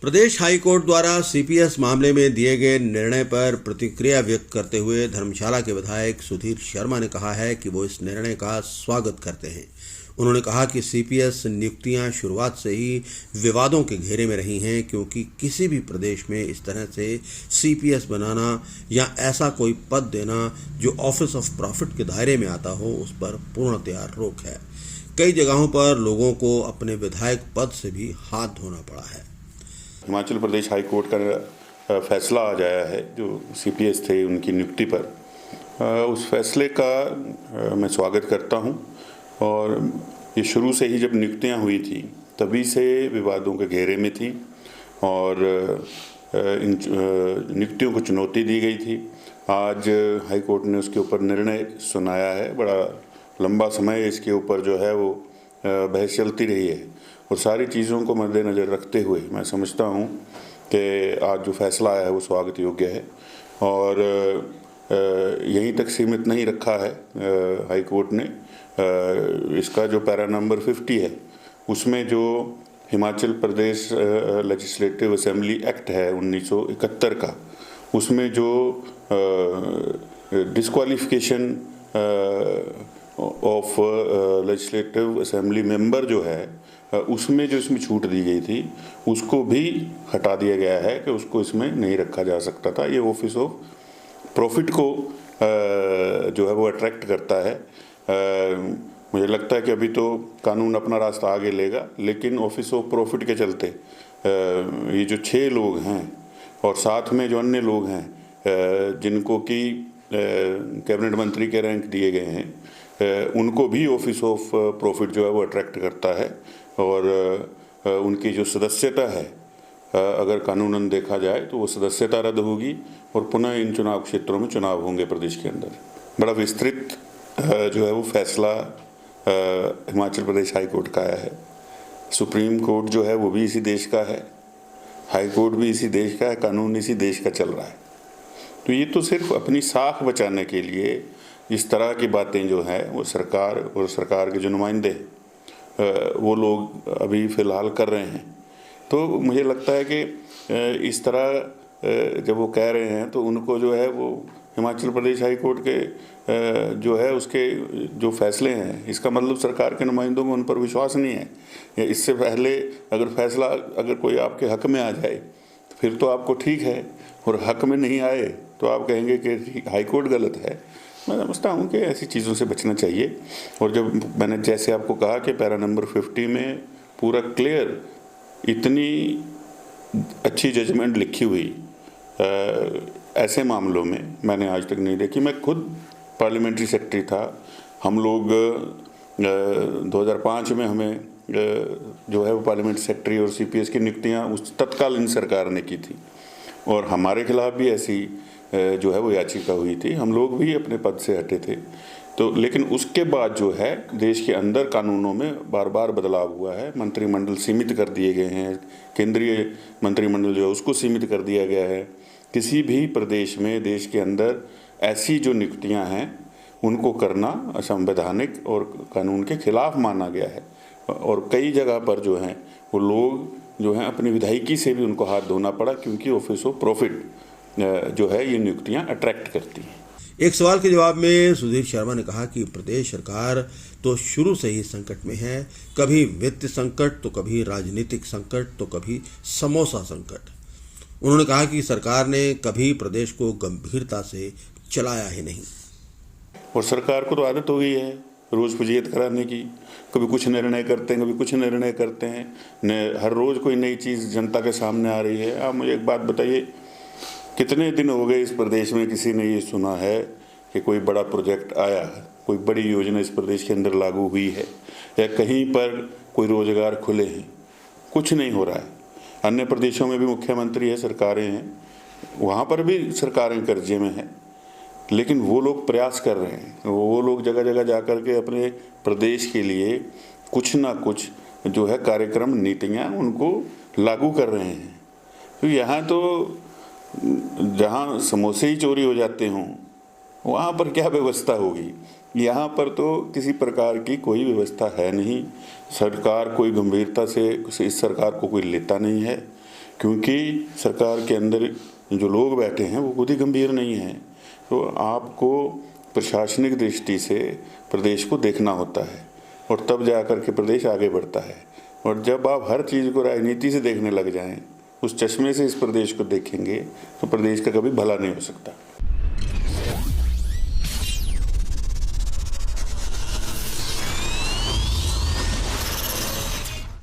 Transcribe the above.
प्रदेश high court द्वारा CPS मामले में दिए गए निर्णय पर प्रतिक्रिया व्यक्त करते हुए धर्मशाला के विधायक सुधीर शर्मा ने कहा है कि वो इस निर्णय का स्वागत करते हैं। उन्होंने कहा कि सीपीएस नियुक्तियां शुरुआत से ही विवादों के घेरे में रही हैं, क्योंकि किसी भी प्रदेश में इस तरह से सीपीएस बनाना या ऐसा कोई पद देना जो ऑफिस ऑफ प्रॉफिट के दायरे में आता हो, उस पर पूर्णतया रोक है। कई जगहों पर लोगों को अपने विधायक पद से भी हाथ धोना पड़ा है। हिमाचल प्रदेश हाई कोर्ट का फैसला आ जाया है जो सीपीएस थे उनकी नियुक्ति पर। उस फैसले का मैं स्वागत करता हूं और ये शुरू से ही जब नियुक्तियां हुई थी तभी से विवादों के घेरे में थी और इन नियुक्तियों को चुनौती दी गई थी। आज हाई कोर्ट ने उसके ऊपर निर्णय सुनाया है। बड़ा लंबा समय इसके ऊपर जो है वो बहस चलती रही है और सारी चीज़ों को मद्देनज़र रखते हुए मैं समझता हूँ कि आज जो फैसला आया है वो स्वागत योग्य है और यहीं तक सीमित नहीं रखा है हाई कोर्ट ने। इसका जो पैरा नंबर 50 है उसमें जो Himachal Pradesh legislative assembly act है 1971 का, उसमें जो disqualification of legislative assembly member जो है उसमें जो इसमें छूट दी गई थी उसको भी हटा दिया गया है कि उसको इसमें नहीं रखा जा सकता था। ये ऑफिस ऑफ प्रॉफिट को जो है वो अट्रैक्ट करता है। मुझे लगता है कि अभी तो कानून अपना रास्ता आगे लेगा, लेकिन ऑफिस ऑफ प्रॉफिट के चलते ये जो 6 लोग हैं और साथ में जो अन्य लोग हैं जिनको कि कैबिनेट मंत्री के रैंक दिए गए हैं, उनको भी ऑफिस ऑफ प्रॉफिट जो है वो अट्रैक्ट करता है और उनकी जो सदस्यता है अगर कानूनन देखा जाए तो वो सदस्यता रद्द होगी और पुनः इन चुनाव क्षेत्रों में चुनाव होंगे प्रदेश के अंदर। बड़ा विस्तृत जो है वो फैसला हिमाचल प्रदेश हाई कोर्ट का आया है। सुप्रीम कोर्ट जो है वो भी इसी देश का है, हाई कोर्ट भी इसी देश का है, कानून इसी देश का चल रहा है। तो ये तो सिर्फ अपनी साख बचाने के लिए इस तरह की बातें जो हैं वो सरकार और सरकार के जो नुमाइंदे वो लोग अभी फ़िलहाल कर रहे हैं। तो मुझे लगता है कि इस तरह जब वो कह रहे हैं तो उनको जो है वो हिमाचल प्रदेश हाई कोर्ट के जो है उसके जो फैसले हैं, इसका मतलब सरकार के नुमाइंदों को उन पर विश्वास नहीं है। या इससे पहले अगर फैसला अगर कोई आपके हक़ में आ जाए फिर तो आपको ठीक है, और हक़ में नहीं आए तो आप कहेंगे कि हाई कोर्ट गलत है। मैं समझता हूँ कि ऐसी चीज़ों से बचना चाहिए। और जब मैंने जैसे आपको कहा कि पैरा नंबर 50 में पूरा क्लियर इतनी अच्छी जजमेंट लिखी हुई ऐसे मामलों में मैंने आज तक नहीं देखी। मैं खुद पार्लियामेंट्री सेक्रेटरी था। हम लोग 2005 में हमें जो है वो पार्लियामेंट्री सेक्रेटरी और सीपीएस की नियुक्तियाँ उस तत्कालीन सरकार ने की थी और हमारे खिलाफ भी ऐसी जो है वो याचिका हुई थी। हम लोग भी अपने पद से हटे थे। तो लेकिन उसके बाद जो है देश के अंदर कानूनों में बार बार बदलाव हुआ है। मंत्रिमंडल सीमित कर दिए गए हैं, केंद्रीय मंत्रिमंडल जो है उसको सीमित कर दिया गया है। किसी भी प्रदेश में देश के अंदर ऐसी जो नियुक्तियां हैं उनको करना असंवैधानिक और कानून के खिलाफ माना गया है और कई जगह पर जो हैं वो लोग जो हैं अपनी विधायिकी से भी उनको हाथ धोना पड़ा, क्योंकि ऑफिस ऑफ प्रॉफिट जो है ये नियुक्तियां अट्रैक्ट करती हैं। एक सवाल के जवाब में सुधीर शर्मा ने कहा कि प्रदेश सरकार तो शुरू से ही संकट में है, कभी वित्त संकट तो कभी राजनीतिक संकट तो कभी समोसा संकट। उन्होंने कहा कि सरकार ने कभी प्रदेश को गंभीरता से चलाया ही नहीं और सरकार को तो आदत हो गई है रोज़ फजीयत कराने की। कभी कुछ निर्णय करते हैं, कभी कुछ निर्णय करते हैं। हर रोज़ कोई नई चीज़ जनता के सामने आ रही है। आप मुझे एक बात बताइए, कितने दिन हो गए इस प्रदेश में किसी ने ये सुना है कि कोई बड़ा प्रोजेक्ट आया है, कोई बड़ी योजना इस प्रदेश के अंदर लागू हुई है या कहीं पर कोई रोजगार खुले हैं? कुछ नहीं हो रहा है। अन्य प्रदेशों में भी मुख्यमंत्री है, सरकारें हैं, वहाँ पर भी सरकारें कर्जे में हैं, लेकिन वो लोग प्रयास कर रहे हैं। वो लोग जगह जगह जा कर के अपने प्रदेश के लिए कुछ ना कुछ जो है कार्यक्रम नीतियाँ उनको लागू कर रहे हैं। तो यहाँ तो जहाँ समोसे ही चोरी हो जाते हों वहाँ पर क्या व्यवस्था होगी? यहाँ पर तो किसी प्रकार की कोई व्यवस्था है नहीं। सरकार कोई गंभीरता से इस सरकार को कोई लेता नहीं है। क्योंकि सरकार के अंदर जो लोग बैठे हैं वो खुद ही गंभीर नहीं है। तो आपको प्रशासनिक दृष्टि से प्रदेश को देखना होता है और तब जा कर के प्रदेश आगे बढ़ता है। और जब आप हर चीज़ को राजनीति से देखने लग जाएं, उस चश्मे से इस प्रदेश को देखेंगे तो प्रदेश का कभी भला नहीं हो सकता।